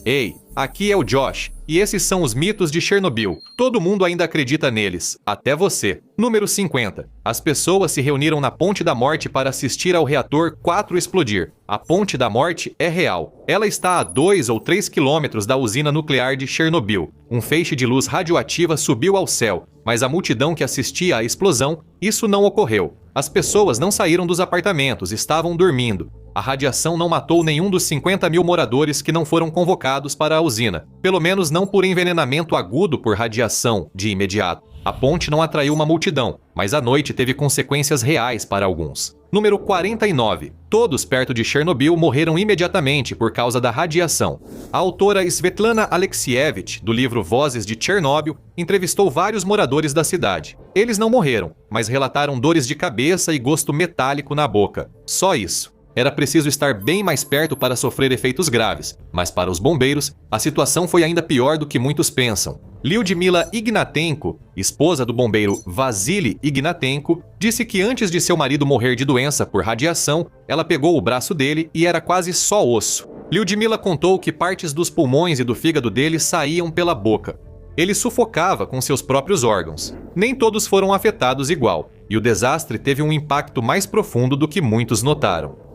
Ei, aqui é o Josh, e esses são os mitos de Chernobyl. Todo mundo ainda acredita neles, até você. Número 50. As pessoas se reuniram na Ponte da Morte para assistir ao reator 4 explodir. A Ponte da Morte é real. Ela está a 2 ou 3 quilômetros da usina nuclear de Chernobyl. Um feixe de luz radioativa subiu ao céu, mas a multidão que assistia à explosão, isso não ocorreu. As pessoas não saíram dos apartamentos, estavam dormindo. A radiação não matou nenhum dos 50 mil moradores que não foram convocados para a usina, pelo menos não por envenenamento agudo por radiação de imediato. A ponte não atraiu uma multidão, mas a noite teve consequências reais para alguns. Número 49. Todos perto de Chernobyl morreram imediatamente por causa da radiação. A autora Svetlana Alexievich, do livro Vozes de Chernobyl, entrevistou vários moradores da cidade. Eles não morreram, mas relataram dores de cabeça e gosto metálico na boca. Só isso. Era preciso estar bem mais perto para sofrer efeitos graves, mas para os bombeiros, a situação foi ainda pior do que muitos pensam. Lyudmila Ignatenko, esposa do bombeiro Vasily Ignatenko, disse que antes de seu marido morrer de doença por radiação, ela pegou o braço dele e era quase só osso. Lyudmila contou que partes dos pulmões e do fígado dele saíam pela boca. Ele sufocava com seus próprios órgãos. Nem todos foram afetados igual, e o desastre teve um impacto mais profundo do que muitos notaram.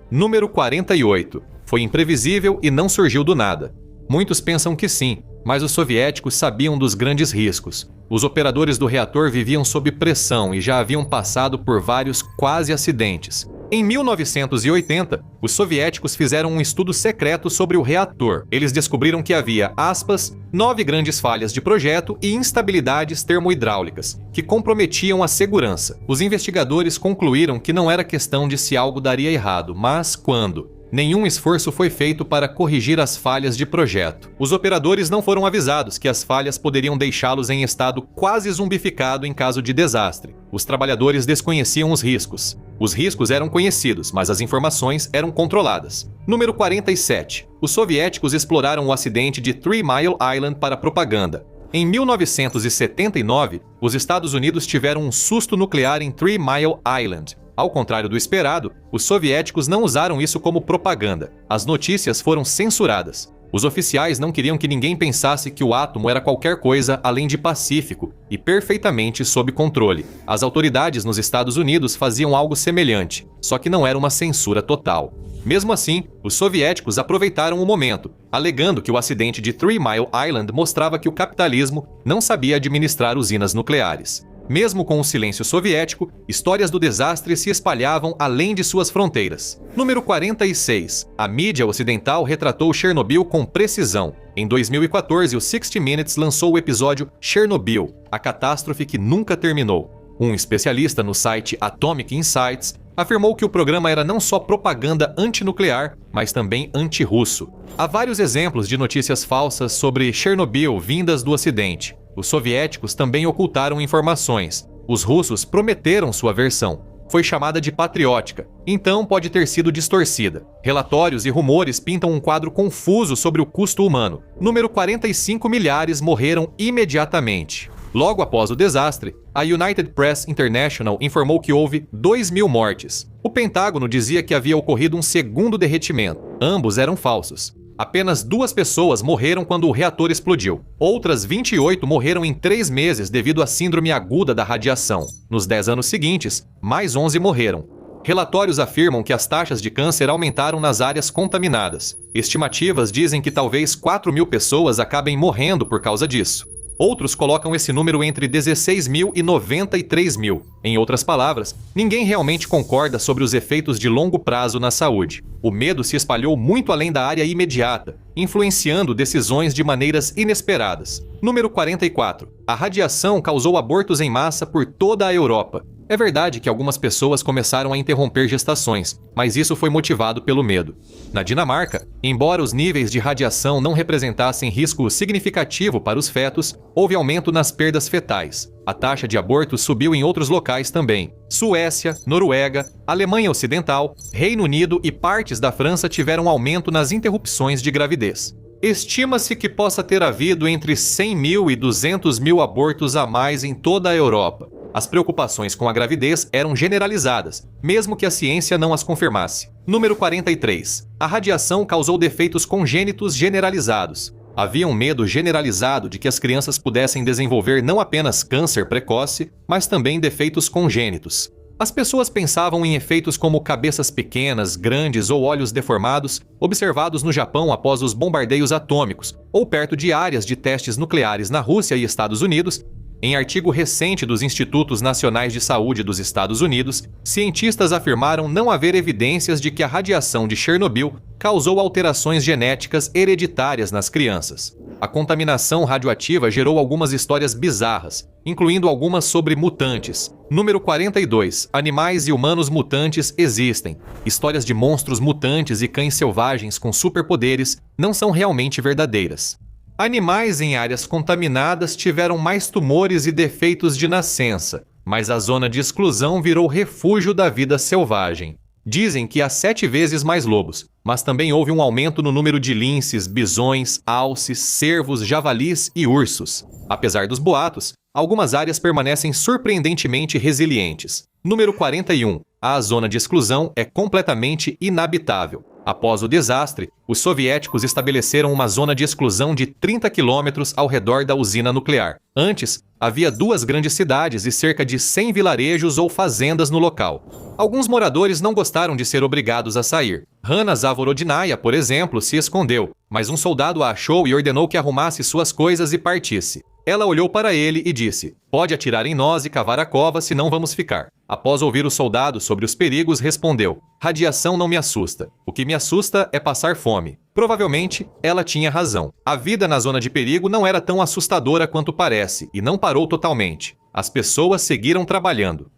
Número 48. Foi imprevisível e não surgiu do nada. Muitos pensam que sim, mas os soviéticos sabiam dos grandes riscos. Os operadores do reator viviam sob pressão e já haviam passado por vários quase acidentes. Em 1980, os soviéticos fizeram um estudo secreto sobre o reator. Eles descobriram que havia, aspas, 9 grandes falhas de projeto e instabilidades termohidráulicas, que comprometiam a segurança. Os investigadores concluíram que não era questão de se algo daria errado, mas quando. Nenhum esforço foi feito para corrigir as falhas de projeto. Os operadores não foram avisados que as falhas poderiam deixá-los em estado quase zumbificado em caso de desastre. Os trabalhadores desconheciam os riscos. Os riscos eram conhecidos, mas as informações eram controladas. Número 47. Os soviéticos exploraram o acidente de 3 Mile Island para propaganda. Em 1979, os Estados Unidos tiveram um susto nuclear em 3 Mile Island. Ao contrário do esperado, os soviéticos não usaram isso como propaganda. As notícias foram censuradas. Os oficiais não queriam que ninguém pensasse que o átomo era qualquer coisa além de pacífico e perfeitamente sob controle. As autoridades nos Estados Unidos faziam algo semelhante, só que não era uma censura total. Mesmo assim, os soviéticos aproveitaram o momento, alegando que o acidente de 3 Mile Island mostrava que o capitalismo não sabia administrar usinas nucleares. Mesmo com o silêncio soviético, histórias do desastre se espalhavam além de suas fronteiras. Número 46. A mídia ocidental retratou Chernobyl com precisão. Em 2014, o 60 Minutes lançou o episódio Chernobyl, a catástrofe que nunca terminou. Um especialista no site Atomic Insights afirmou que o programa era não só propaganda antinuclear, mas também anti-russo. Há vários exemplos de notícias falsas sobre Chernobyl vindas do Ocidente. Os soviéticos também ocultaram informações. Os russos prometeram sua versão. Foi chamada de patriótica, então pode ter sido distorcida. Relatórios e rumores pintam um quadro confuso sobre o custo humano. Número 45 milhares morreram imediatamente. Logo após o desastre, a United Press International informou que houve 2.000 mortes. O Pentágono dizia que havia ocorrido um segundo derretimento. Ambos eram falsos. Apenas 2 pessoas morreram quando o reator explodiu. Outras 28 morreram em 3 meses devido à síndrome aguda da radiação. Nos 10 anos seguintes, mais 11 morreram. Relatórios afirmam que as taxas de câncer aumentaram nas áreas contaminadas. Estimativas dizem que talvez 4.000 pessoas acabem morrendo por causa disso. Outros colocam esse número entre 16.000 e 93.000. Em outras palavras, ninguém realmente concorda sobre os efeitos de longo prazo na saúde. O medo se espalhou muito além da área imediata, influenciando decisões de maneiras inesperadas. Número 44. A radiação causou abortos em massa por toda a Europa. É verdade que algumas pessoas começaram a interromper gestações, mas isso foi motivado pelo medo. Na Dinamarca, embora os níveis de radiação não representassem risco significativo para os fetos, houve aumento nas perdas fetais. A taxa de abortos subiu em outros locais também. Suécia, Noruega, Alemanha Ocidental, Reino Unido e partes da França tiveram aumento nas interrupções de gravidez. Estima-se que possa ter havido entre 100.000 e 200.000 abortos a mais em toda a Europa. As preocupações com a gravidez eram generalizadas, mesmo que a ciência não as confirmasse. Número 43. A radiação causou defeitos congênitos generalizados. Havia um medo generalizado de que as crianças pudessem desenvolver não apenas câncer precoce, mas também defeitos congênitos. As pessoas pensavam em efeitos como cabeças pequenas, grandes ou olhos deformados, observados no Japão após os bombardeios atômicos, ou perto de áreas de testes nucleares na Rússia e Estados Unidos. Em artigo recente dos Institutos Nacionais de Saúde dos Estados Unidos, cientistas afirmaram não haver evidências de que a radiação de Chernobyl causou alterações genéticas hereditárias nas crianças. A contaminação radioativa gerou algumas histórias bizarras, incluindo algumas sobre mutantes. Número 42. Animais e humanos mutantes existem. Histórias de monstros mutantes e cães selvagens com superpoderes não são realmente verdadeiras. Animais em áreas contaminadas tiveram mais tumores e defeitos de nascença, mas a zona de exclusão virou refúgio da vida selvagem. Dizem que há 7 vezes mais lobos, mas também houve um aumento no número de linces, bisões, alces, cervos, javalis e ursos. Apesar dos boatos, algumas áreas permanecem surpreendentemente resilientes. Número 41. A zona de exclusão é completamente inabitável. Após o desastre, os soviéticos estabeleceram uma zona de exclusão de 30 quilômetros ao redor da usina nuclear. Antes, havia 2 grandes cidades e cerca de 100 vilarejos ou fazendas no local. Alguns moradores não gostaram de ser obrigados a sair. Hanna Zavorodinaia, por exemplo, se escondeu, mas um soldado a achou e ordenou que arrumasse suas coisas e partisse. Ela olhou para ele e disse: "Pode atirar em nós e cavar a cova, senão vamos ficar." Após ouvir o soldado sobre os perigos, respondeu: "Radiação não me assusta. O que me assusta é passar fome." Provavelmente, ela tinha razão. A vida na zona de perigo não era tão assustadora quanto parece, e não parou totalmente. As pessoas seguiram trabalhando.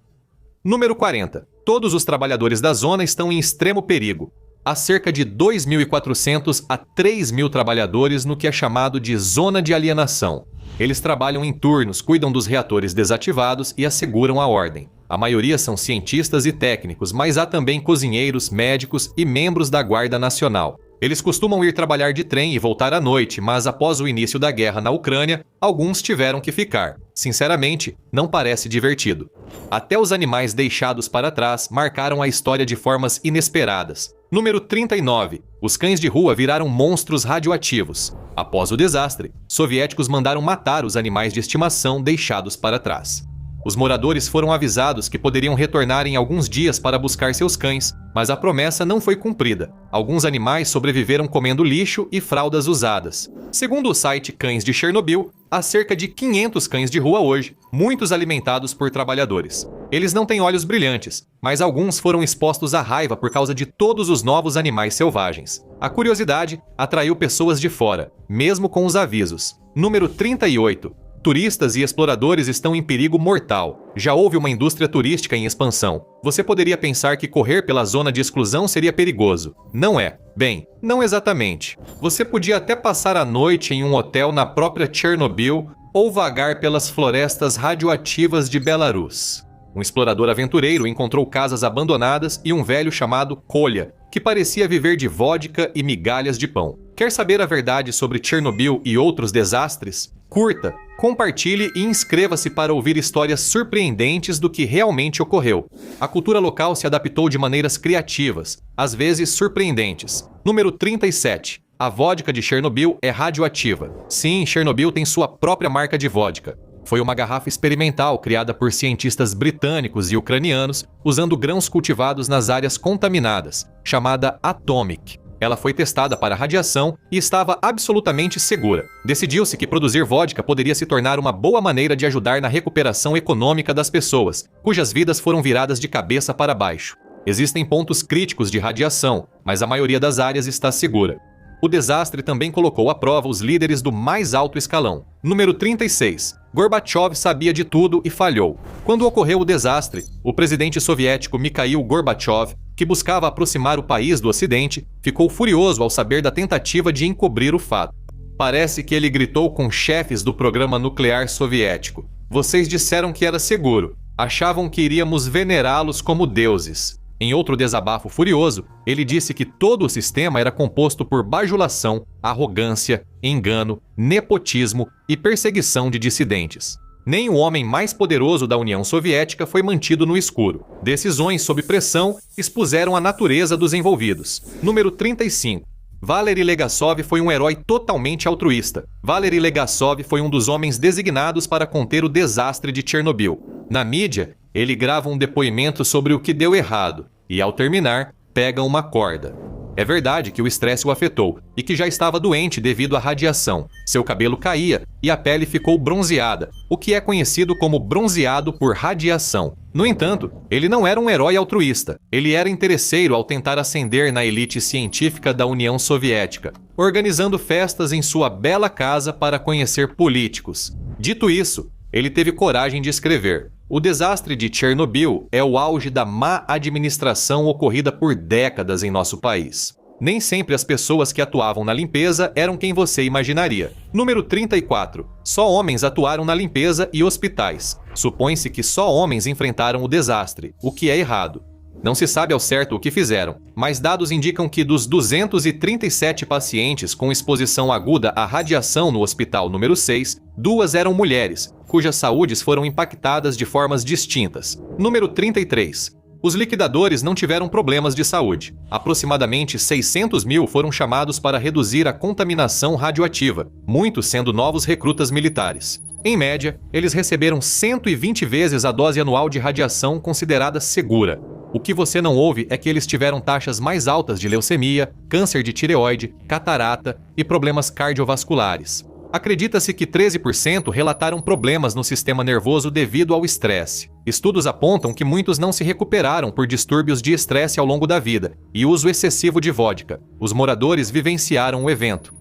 Número 40. Todos os trabalhadores da zona estão em extremo perigo. Há cerca de 2.400 a 3.000 trabalhadores no que é chamado de zona de alienação. Eles trabalham em turnos, cuidam dos reatores desativados e asseguram a ordem. A maioria são cientistas e técnicos, mas há também cozinheiros, médicos e membros da Guarda Nacional. Eles costumam ir trabalhar de trem e voltar à noite, mas após o início da guerra na Ucrânia, alguns tiveram que ficar. Sinceramente, não parece divertido. Até os animais deixados para trás marcaram a história de formas inesperadas. Número 39. Os cães de rua viraram monstros radioativos. Após o desastre, soviéticos mandaram matar os animais de estimação deixados para trás. Os moradores foram avisados que poderiam retornar em alguns dias para buscar seus cães, mas a promessa não foi cumprida. Alguns animais sobreviveram comendo lixo e fraldas usadas. Segundo o site Cães de Chernobyl, há cerca de 500 cães de rua hoje, muitos alimentados por trabalhadores. Eles não têm olhos brilhantes, mas alguns foram expostos à raiva por causa de todos os novos animais selvagens. A curiosidade atraiu pessoas de fora, mesmo com os avisos. Número 38. Turistas e exploradores estão em perigo mortal. Já houve uma indústria turística em expansão. Você poderia pensar que correr pela zona de exclusão seria perigoso. Não é. Bem, não exatamente. Você podia até passar a noite em um hotel na própria Chernobyl ou vagar pelas florestas radioativas de Belarus. Um explorador aventureiro encontrou casas abandonadas e um velho chamado Kolya, que parecia viver de vodka e migalhas de pão. Quer saber a verdade sobre Chernobyl e outros desastres? Curta, compartilhe e inscreva-se para ouvir histórias surpreendentes do que realmente ocorreu. A cultura local se adaptou de maneiras criativas, às vezes surpreendentes. Número 37. A vodka de Chernobyl é radioativa. Sim, Chernobyl tem sua própria marca de vodka. Foi uma garrafa experimental criada por cientistas britânicos e ucranianos usando grãos cultivados nas áreas contaminadas, chamada Atomic. Ela foi testada para radiação e estava absolutamente segura. Decidiu-se que produzir vodka poderia se tornar uma boa maneira de ajudar na recuperação econômica das pessoas, cujas vidas foram viradas de cabeça para baixo. Existem pontos críticos de radiação, mas a maioria das áreas está segura. O desastre também colocou à prova os líderes do mais alto escalão. Número 36. Gorbachev sabia de tudo e falhou. Quando ocorreu o desastre, o presidente soviético Mikhail Gorbachev, que buscava aproximar o país do Ocidente, ficou furioso ao saber da tentativa de encobrir o fato. Parece que ele gritou com chefes do programa nuclear soviético: "Vocês disseram que era seguro. Achavam que iríamos venerá-los como deuses." Em outro desabafo furioso, ele disse que todo o sistema era composto por bajulação, arrogância, engano, nepotismo e perseguição de dissidentes. Nem o homem mais poderoso da União Soviética foi mantido no escuro. Decisões sob pressão expuseram a natureza dos envolvidos. Número 35. Valery Legasov foi um herói totalmente altruísta. Valery Legasov foi um dos homens designados para conter o desastre de Chernobyl. Na mídia, ele grava um depoimento sobre o que deu errado e, ao terminar, pega uma corda. É verdade que o estresse o afetou e que já estava doente devido à radiação. Seu cabelo caía e a pele ficou bronzeada, o que é conhecido como bronzeado por radiação. No entanto, ele não era um herói altruísta. Ele era interesseiro ao tentar ascender na elite científica da União Soviética, organizando festas em sua bela casa para conhecer políticos. Dito isso, ele teve coragem de escrever: "O desastre de Chernobyl é o auge da má administração ocorrida por décadas em nosso país. Nem sempre as pessoas que atuavam na limpeza eram quem você imaginaria." Número 34. Só homens atuaram na limpeza e hospitais. Supõe-se que só homens enfrentaram o desastre, o que é errado. Não se sabe ao certo o que fizeram, mas dados indicam que dos 237 pacientes com exposição aguda à radiação no hospital número 6, 2 eram mulheres, cujas saúdes foram impactadas de formas distintas. Número 33. Os liquidadores não tiveram problemas de saúde. Aproximadamente 600 mil foram chamados para reduzir a contaminação radioativa, muitos sendo novos recrutas militares. Em média, eles receberam 120 vezes a dose anual de radiação considerada segura. O que você não ouve é que eles tiveram taxas mais altas de leucemia, câncer de tireoide, catarata e problemas cardiovasculares. Acredita-se que 13% relataram problemas no sistema nervoso devido ao estresse. Estudos apontam que muitos não se recuperaram por distúrbios de estresse ao longo da vida e uso excessivo de vodka. Os moradores vivenciaram o evento.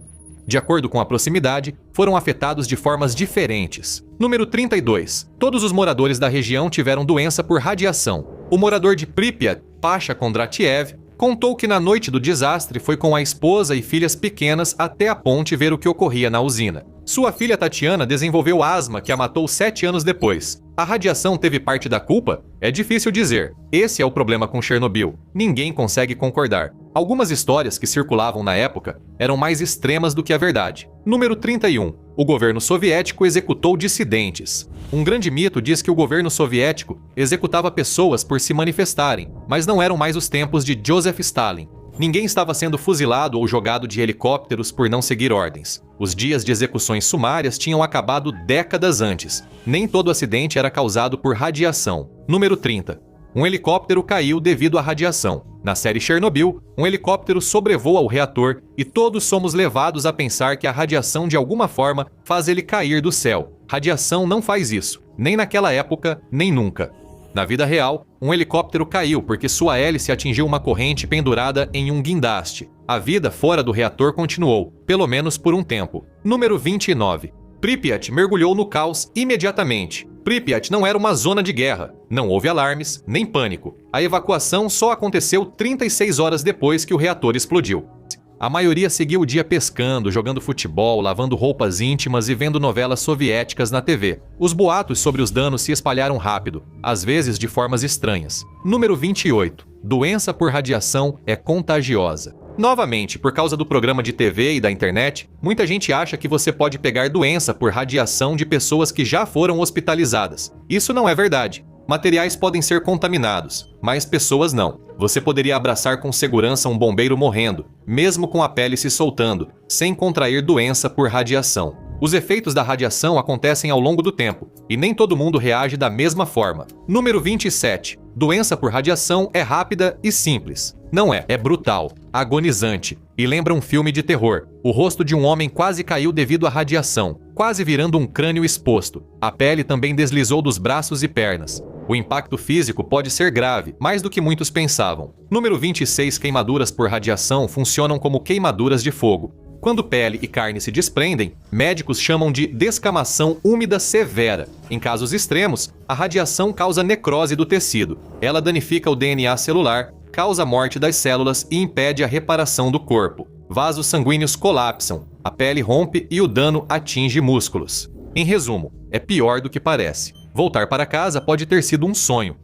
De acordo com a proximidade, foram afetados de formas diferentes. Número 32. Todos os moradores da região tiveram doença por radiação. O morador de Pripyat, Pasha Kondratiev, contou que na noite do desastre foi com a esposa e filhas pequenas até a ponte ver o que ocorria na usina. Sua filha Tatiana desenvolveu asma que a matou 7 anos depois. A radiação teve parte da culpa? É difícil dizer. Esse é o problema com Chernobyl. Ninguém consegue concordar. Algumas histórias que circulavam na época eram mais extremas do que a verdade. Número 31. O governo soviético executou dissidentes. Um grande mito diz que o governo soviético executava pessoas por se manifestarem, mas não eram mais os tempos de Joseph Stalin. Ninguém estava sendo fuzilado ou jogado de helicópteros por não seguir ordens. Os dias de execuções sumárias tinham acabado décadas antes. Nem todo acidente era causado por radiação. Número 30. Um helicóptero caiu devido à radiação. Na série Chernobyl, um helicóptero sobrevoa o reator e todos somos levados a pensar que a radiação de alguma forma faz ele cair do céu. Radiação não faz isso, nem naquela época, nem nunca. Na vida real, um helicóptero caiu porque sua hélice atingiu uma corrente pendurada em um guindaste. A vida fora do reator continuou, pelo menos por um tempo. Número 29. Pripyat mergulhou no caos imediatamente. Pripyat não era uma zona de guerra. Não houve alarmes, nem pânico. A evacuação só aconteceu 36 horas depois que o reator explodiu. A maioria seguiu o dia pescando, jogando futebol, lavando roupas íntimas e vendo novelas soviéticas na TV. Os boatos sobre os danos se espalharam rápido, às vezes de formas estranhas. Número 28. Doença por radiação é contagiosa. Novamente, por causa do programa de TV e da internet, muita gente acha que você pode pegar doença por radiação de pessoas que já foram hospitalizadas. Isso não é verdade. Materiais podem ser contaminados, mas pessoas não. Você poderia abraçar com segurança um bombeiro morrendo, mesmo com a pele se soltando, sem contrair doença por radiação. Os efeitos da radiação acontecem ao longo do tempo, e nem todo mundo reage da mesma forma. Número 27. Doença por radiação é rápida e simples. Não é, é brutal, agonizante, e lembra um filme de terror. O rosto de um homem quase caiu devido à radiação, quase virando um crânio exposto. A pele também deslizou dos braços e pernas. O impacto físico pode ser grave, mais do que muitos pensavam. Número 26. Queimaduras por radiação funcionam como queimaduras de fogo. Quando pele e carne se desprendem, médicos chamam de descamação úmida severa. Em casos extremos, a radiação causa necrose do tecido. Ela danifica o DNA celular, causa morte das células e impede a reparação do corpo. Vasos sanguíneos colapsam, a pele rompe e o dano atinge músculos. Em resumo, é pior do que parece. Voltar para casa pode ter sido um sonho.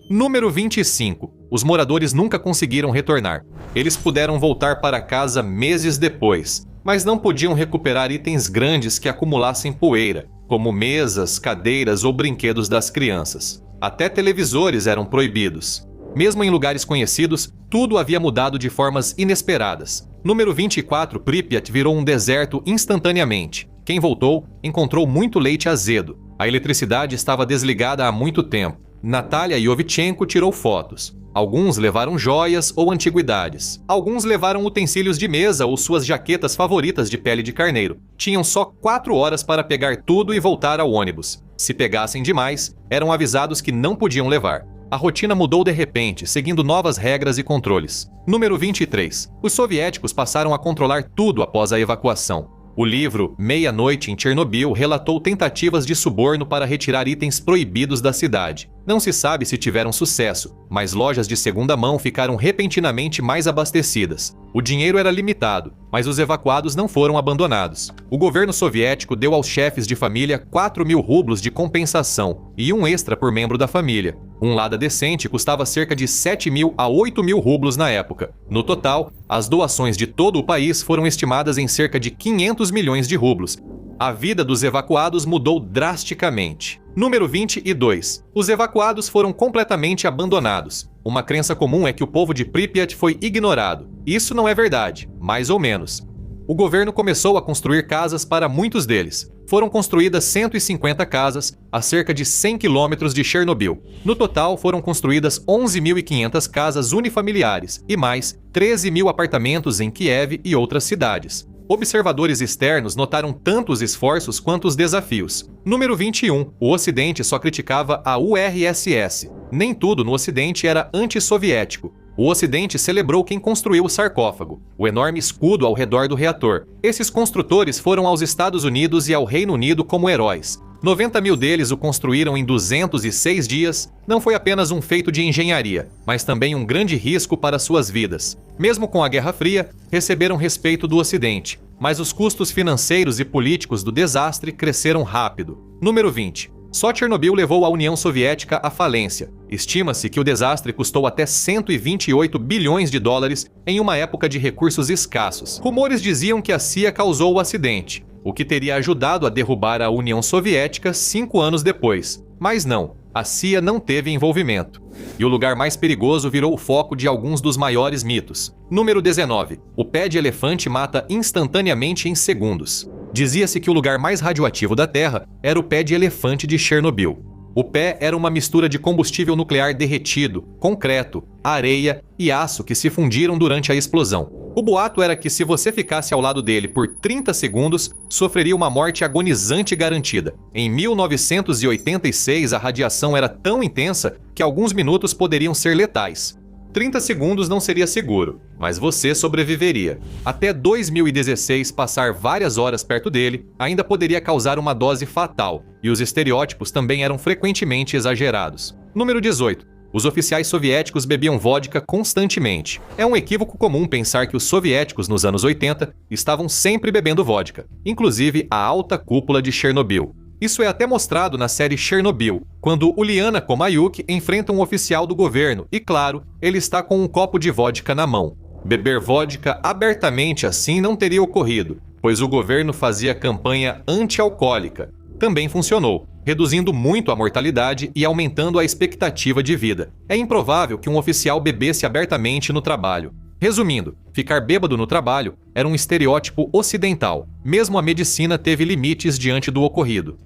Número 25. Os moradores nunca conseguiram retornar. Eles puderam voltar para casa meses depois. mas não podiam recuperar itens grandes que acumulassem poeira, como mesas, cadeiras ou brinquedos das crianças. Até televisores eram proibidos. Mesmo em lugares conhecidos, tudo havia mudado de formas inesperadas. Número 24, Pripyat virou um deserto instantaneamente. Quem voltou encontrou muito leite azedo. A eletricidade estava desligada há muito tempo. Natalia Yovchenko tirou fotos. Alguns levaram joias ou antiguidades. Alguns levaram utensílios de mesa ou suas jaquetas favoritas de pele de carneiro. Tinham só 4 horas para pegar tudo e voltar ao ônibus. Se pegassem demais, eram avisados que não podiam levar. A rotina mudou de repente, seguindo novas regras e controles. Número 23. Os soviéticos passaram a controlar tudo após a evacuação. O livro Meia-Noite em Chernobyl relatou tentativas de suborno para retirar itens proibidos da cidade. Não se sabe se tiveram sucesso, mas lojas de segunda mão ficaram repentinamente mais abastecidas. O dinheiro era limitado, mas os evacuados não foram abandonados. O governo soviético deu aos chefes de família 4.000 rublos de compensação e um extra por membro da família. Um Lada decente custava cerca de 7.000 a 8.000 rublos na época. No total, as doações de todo o país foram estimadas em cerca de 500 milhões de rublos. A vida dos evacuados mudou drasticamente. Número 22. Os evacuados foram completamente abandonados. Uma crença comum é que o povo de Pripyat foi ignorado. Isso não é verdade, mais ou menos. O governo começou a construir casas para muitos deles. Foram construídas 150 casas a cerca de 100 quilômetros de Chernobyl. No total, foram construídas 11.500 casas unifamiliares e mais 13.000 apartamentos em Kiev e outras cidades. Observadores externos notaram tanto os esforços quanto os desafios. Número 21. O Ocidente só criticava a URSS. Nem tudo no Ocidente era antissoviético. O Ocidente celebrou quem construiu o sarcófago, o enorme escudo ao redor do reator. Esses construtores foram aos Estados Unidos e ao Reino Unido como heróis. 90.000 deles o construíram em 206 dias. Não foi apenas um feito de engenharia, mas também um grande risco para suas vidas. Mesmo com a Guerra Fria, receberam respeito do Ocidente, mas os custos financeiros e políticos do desastre cresceram rápido. Número 20. Só Chernobyl levou a União Soviética à falência. Estima-se que o desastre custou até 128 bilhões de dólares em uma época de recursos escassos. Rumores diziam que a CIA causou o acidente, o que teria ajudado a derrubar a União Soviética 5 anos depois. Mas não, a CIA não teve envolvimento. E o lugar mais perigoso virou o foco de alguns dos maiores mitos. Número 19. O pé de elefante mata instantaneamente em segundos. Dizia-se que o lugar mais radioativo da Terra era o pé de elefante de Chernobyl. O pé era uma mistura de combustível nuclear derretido, concreto, areia e aço que se fundiram durante a explosão. O boato era que se você ficasse ao lado dele por 30 segundos, sofreria uma morte agonizante garantida. Em 1986, a radiação era tão intensa que alguns minutos poderiam ser letais. 30 segundos não seria seguro, mas você sobreviveria. Até 2016, passar várias horas perto dele ainda poderia causar uma dose fatal, e os estereótipos também eram frequentemente exagerados. Número 18. Os oficiais soviéticos bebiam vodka constantemente. É um equívoco comum pensar que os soviéticos nos anos 80 estavam sempre bebendo vodka, inclusive a alta cúpula de Chernobyl. Isso é até mostrado na série Chernobyl, quando Uliana Komayuk enfrenta um oficial do governo e, claro, ele está com um copo de vodka na mão. Beber vodka abertamente assim não teria ocorrido, pois o governo fazia campanha anti-alcoólica. Também funcionou, reduzindo muito a mortalidade e aumentando a expectativa de vida. É improvável que um oficial bebesse abertamente no trabalho. Resumindo, ficar bêbado no trabalho era um estereótipo ocidental. Mesmo a medicina teve limites diante do ocorrido.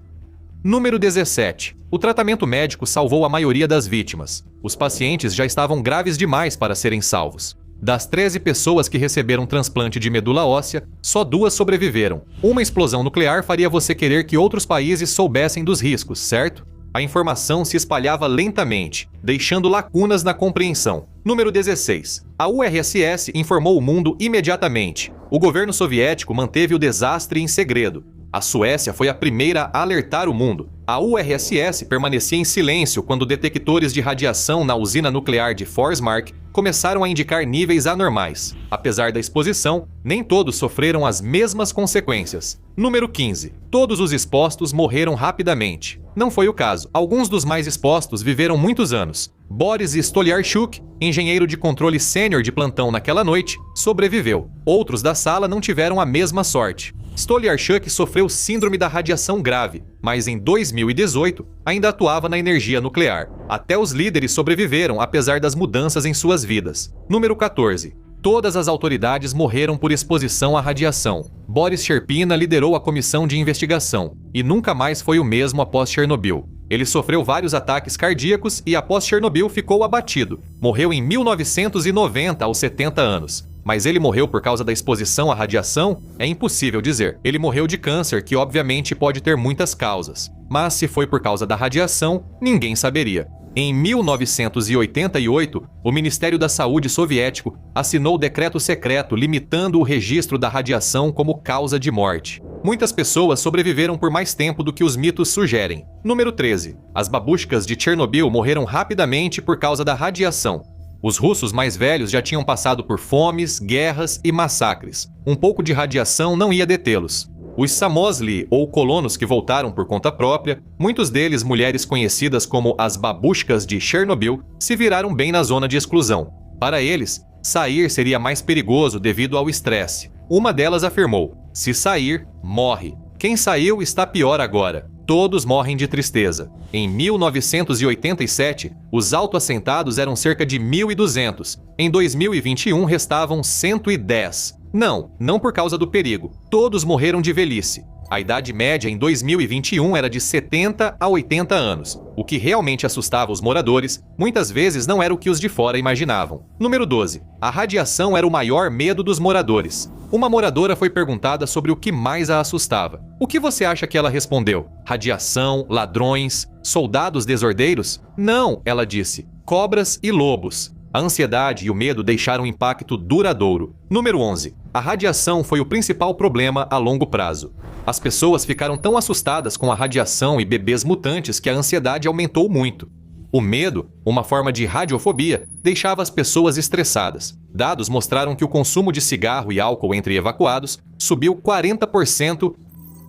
Número 17. O tratamento médico salvou a maioria das vítimas. Os pacientes já estavam graves demais para serem salvos. Das 13 pessoas que receberam transplante de medula óssea, só 2 sobreviveram. Uma explosão nuclear faria você querer que outros países soubessem dos riscos, certo? A informação se espalhava lentamente, deixando lacunas na compreensão. Número 16. A URSS informou o mundo imediatamente. O governo soviético manteve o desastre em segredo. A Suécia foi a primeira a alertar o mundo. A URSS permanecia em silêncio quando detectores de radiação na usina nuclear de Forsmark começaram a indicar níveis anormais. Apesar da exposição, nem todos sofreram as mesmas consequências. Número 15. Todos os expostos morreram rapidamente. Não foi o caso. Alguns dos mais expostos viveram muitos anos. Boris Stolyarchuk, engenheiro de controle sênior de plantão naquela noite, sobreviveu. Outros da sala não tiveram a mesma sorte. Stolyarchuk sofreu síndrome da radiação grave, mas em 2018 ainda atuava na energia nuclear. Até os líderes sobreviveram apesar das mudanças em suas vidas. Número 14. Todas as autoridades morreram por exposição à radiação. Boris Sherpina liderou a comissão de investigação e nunca mais foi o mesmo após Chernobyl. Ele sofreu vários ataques cardíacos e após Chernobyl ficou abatido. Morreu em 1990 aos 70 anos. Mas ele morreu por causa da exposição à radiação? É impossível dizer. Ele morreu de câncer, que obviamente pode ter muitas causas. Mas se foi por causa da radiação, ninguém saberia. Em 1988, o Ministério da Saúde soviético assinou o decreto secreto limitando o registro da radiação como causa de morte. Muitas pessoas sobreviveram por mais tempo do que os mitos sugerem. Número 13. As babushkas de Chernobyl morreram rapidamente por causa da radiação. Os russos mais velhos já tinham passado por fomes, guerras e massacres. Um pouco de radiação não ia detê-los. Os Samozli, ou colonos que voltaram por conta própria, muitos deles mulheres conhecidas como as babushkas de Chernobyl, se viraram bem na zona de exclusão. Para eles, sair seria mais perigoso devido ao estresse. Uma delas afirmou: "Se sair, morre. Quem saiu está pior agora. Todos morrem de tristeza." Em 1987, os autoassentados eram cerca de 1.200. Em 2021, restavam 110. Não por causa do perigo. Todos morreram de velhice. A idade média em 2021 era de 70 a 80 anos. O que realmente assustava os moradores, muitas vezes não era o que os de fora imaginavam. Número 12. A radiação era o maior medo dos moradores. Uma moradora foi perguntada sobre o que mais a assustava. O que você acha que ela respondeu? Radiação, ladrões, soldados desordeiros? Não, ela disse. Cobras e lobos. A ansiedade e o medo deixaram um impacto duradouro. Número 11. A radiação foi o principal problema a longo prazo. As pessoas ficaram tão assustadas com a radiação e bebês mutantes que a ansiedade aumentou muito. O medo, uma forma de radiofobia, deixava as pessoas estressadas. Dados mostraram que o consumo de cigarro e álcool entre evacuados subiu 40%.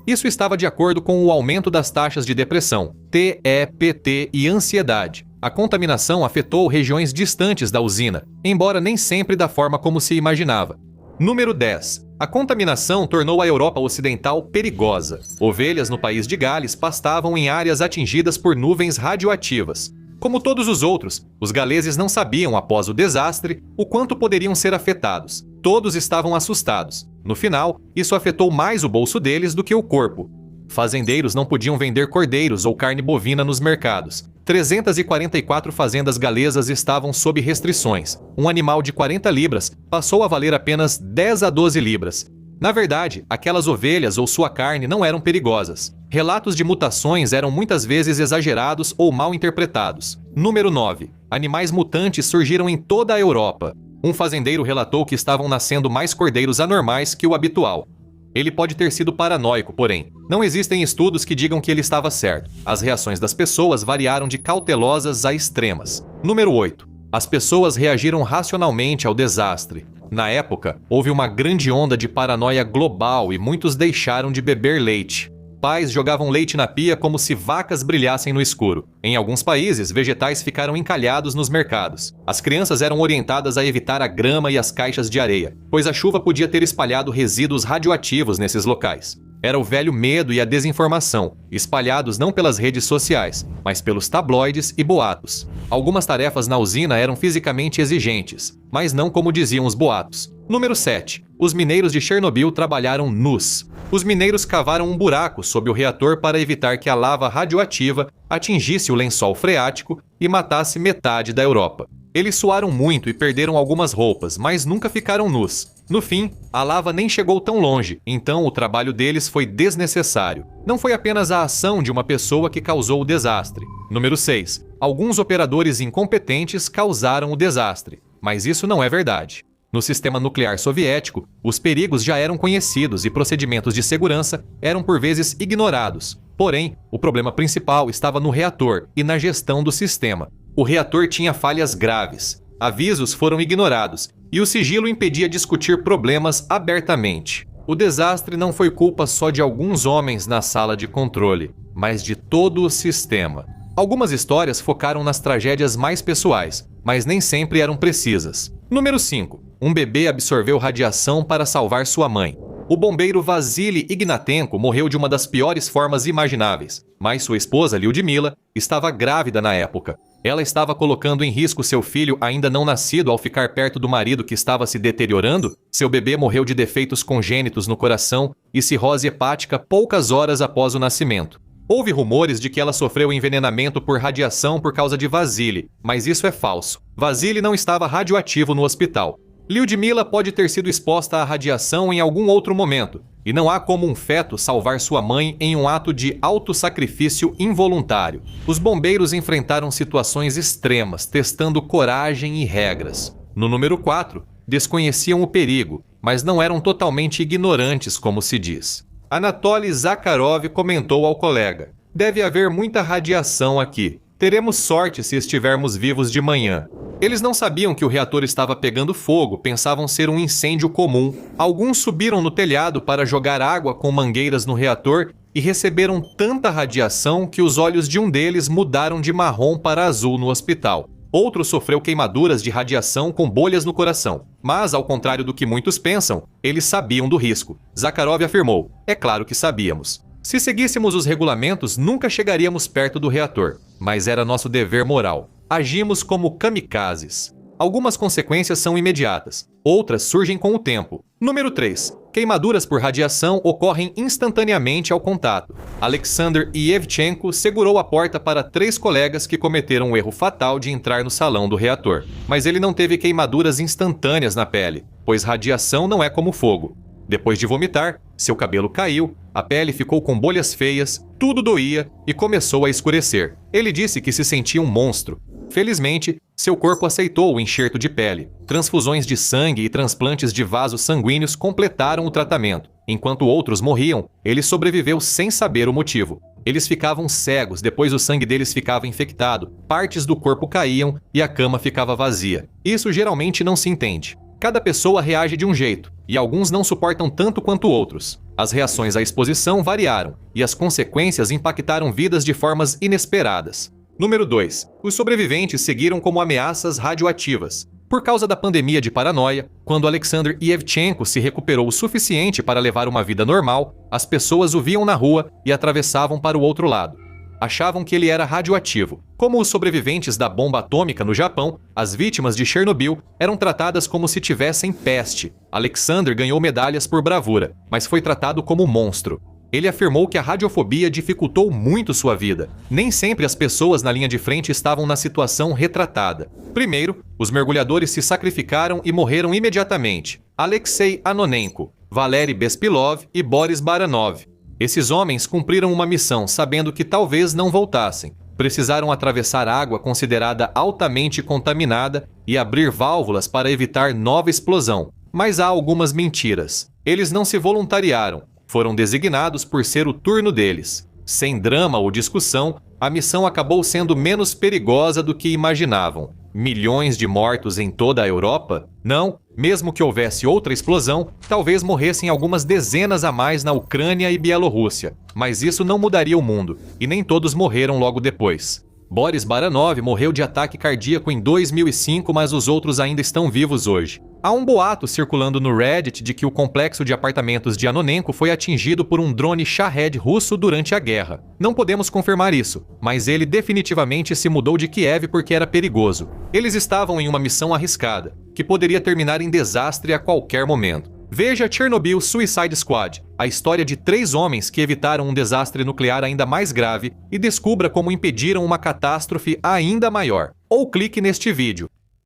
Isso estava de acordo com o aumento das taxas de depressão, TEPT e ansiedade. A contaminação afetou regiões distantes da usina, embora nem sempre da forma como se imaginava. Número 10. A contaminação tornou a Europa Ocidental perigosa. Ovelhas no país de Gales pastavam em áreas atingidas por nuvens radioativas. Como todos os outros, os galeses não sabiam, após o desastre, o quanto poderiam ser afetados. Todos estavam assustados. No final, isso afetou mais o bolso deles do que o corpo. Fazendeiros não podiam vender cordeiros ou carne bovina nos mercados. 344 fazendas galesas estavam sob restrições. Um animal de 40 libras passou a valer apenas 10 a 12 libras. Na verdade, aquelas ovelhas ou sua carne não eram perigosas. Relatos de mutações eram muitas vezes exagerados ou mal interpretados. Número 9. Animais mutantes surgiram em toda a Europa. Um fazendeiro relatou que estavam nascendo mais cordeiros anormais que o habitual. Ele pode ter sido paranoico, porém, não existem estudos que digam que ele estava certo. As reações das pessoas variaram de cautelosas a extremas. Número 8. As pessoas reagiram racionalmente ao desastre. Na época, houve uma grande onda de paranoia global e muitos deixaram de beber leite. Pais jogavam leite na pia como se vacas brilhassem no escuro. Em alguns países, vegetais ficaram encalhados nos mercados. As crianças eram orientadas a evitar a grama e as caixas de areia, pois a chuva podia ter espalhado resíduos radioativos nesses locais. Era o velho medo e a desinformação, espalhados não pelas redes sociais, mas pelos tabloides e boatos. Algumas tarefas na usina eram fisicamente exigentes, mas não como diziam os boatos. Número 7. Os mineiros de Chernobyl trabalharam nus. Os mineiros cavaram um buraco sob o reator para evitar que a lava radioativa atingisse o lençol freático e matasse metade da Europa. Eles suaram muito e perderam algumas roupas, mas nunca ficaram nus. No fim, a lava nem chegou tão longe, então o trabalho deles foi desnecessário. Não foi apenas a ação de uma pessoa que causou o desastre. Número 6. Alguns operadores incompetentes causaram o desastre, mas isso não é verdade. No sistema nuclear soviético, os perigos já eram conhecidos e procedimentos de segurança eram por vezes ignorados. Porém, o problema principal estava no reator e na gestão do sistema. O reator tinha falhas graves, avisos foram ignorados e o sigilo impedia discutir problemas abertamente. O desastre não foi culpa só de alguns homens na sala de controle, mas de todo o sistema. Algumas histórias focaram nas tragédias mais pessoais, mas nem sempre eram precisas. Número 5. Um bebê absorveu radiação para salvar sua mãe. O bombeiro Vasily Ignatenko morreu de uma das piores formas imagináveis, mas sua esposa, Lyudmila, estava grávida na época. Ela estava colocando em risco seu filho ainda não nascido ao ficar perto do marido que estava se deteriorando? Seu bebê morreu de defeitos congênitos no coração e cirrose hepática poucas horas após o nascimento. Houve rumores de que ela sofreu envenenamento por radiação por causa de Vasily, mas isso é falso. Vasily não estava radioativo no hospital. Lyudmila pode ter sido exposta à radiação em algum outro momento, e não há como um feto salvar sua mãe em um ato de autossacrifício involuntário. Os bombeiros enfrentaram situações extremas, testando coragem e regras. No número 4, desconheciam o perigo, mas não eram totalmente ignorantes, como se diz. Anatoly Zakharov comentou ao colega: "Deve haver muita radiação aqui. Teremos sorte se estivermos vivos de manhã." Eles não sabiam que o reator estava pegando fogo, pensavam ser um incêndio comum. Alguns subiram no telhado para jogar água com mangueiras no reator e receberam tanta radiação que os olhos de um deles mudaram de marrom para azul no hospital. Outro sofreu queimaduras de radiação com bolhas no coração. Mas, ao contrário do que muitos pensam, eles sabiam do risco. Zakharov afirmou: "É claro que sabíamos. Se seguíssemos os regulamentos, nunca chegaríamos perto do reator, mas era nosso dever moral. Agimos como kamikazes." Algumas consequências são imediatas, outras surgem com o tempo. Número 3. Queimaduras por radiação ocorrem instantaneamente ao contato. Alexander Yevchenko segurou a porta para 3 colegas que cometeram o erro fatal de entrar no salão do reator. Mas ele não teve queimaduras instantâneas na pele, pois radiação não é como fogo. Depois de vomitar, seu cabelo caiu, a pele ficou com bolhas feias, tudo doía e começou a escurecer. Ele disse que se sentia um monstro. Felizmente, seu corpo aceitou o enxerto de pele. Transfusões de sangue e transplantes de vasos sanguíneos completaram o tratamento. Enquanto outros morriam, ele sobreviveu sem saber o motivo. Eles ficavam cegos, depois o sangue deles ficava infectado, partes do corpo caíam e a cama ficava vazia. Isso geralmente não se entende. Cada pessoa reage de um jeito, e alguns não suportam tanto quanto outros. As reações à exposição variaram, e as consequências impactaram vidas de formas inesperadas. Número 2. Os sobreviventes seguiram como ameaças radioativas. Por causa da pandemia de paranoia, quando Alexander Yevchenko se recuperou o suficiente para levar uma vida normal, as pessoas o viam na rua e atravessavam para o outro lado. Achavam que ele era radioativo. Como os sobreviventes da bomba atômica no Japão, as vítimas de Chernobyl eram tratadas como se tivessem peste. Alexander ganhou medalhas por bravura, mas foi tratado como monstro. Ele afirmou que a radiofobia dificultou muito sua vida. Nem sempre as pessoas na linha de frente estavam na situação retratada. Primeiro, os mergulhadores se sacrificaram e morreram imediatamente. Alexei Anonenko, Valery Bespilov e Boris Baranov. Esses homens cumpriram uma missão sabendo que talvez não voltassem. Precisaram atravessar água considerada altamente contaminada e abrir válvulas para evitar nova explosão. Mas há algumas mentiras. Eles não se voluntariaram. Foram designados por ser o turno deles. Sem drama ou discussão, a missão acabou sendo menos perigosa do que imaginavam. Milhões de mortos em toda a Europa? Não, mesmo que houvesse outra explosão, talvez morressem algumas dezenas a mais na Ucrânia e Bielorrússia. Mas isso não mudaria o mundo, e nem todos morreram logo depois. Boris Baranov morreu de ataque cardíaco em 2005, mas os outros ainda estão vivos hoje. Há um boato circulando no Reddit de que o complexo de apartamentos de Anonenko foi atingido por um drone Shahed russo durante a guerra. Não podemos confirmar isso, mas ele definitivamente se mudou de Kiev porque era perigoso. Eles estavam em uma missão arriscada, que poderia terminar em desastre a qualquer momento. Veja Chernobyl Suicide Squad, a história de 3 homens que evitaram um desastre nuclear ainda mais grave e descubra como impediram uma catástrofe ainda maior. Ou clique neste vídeo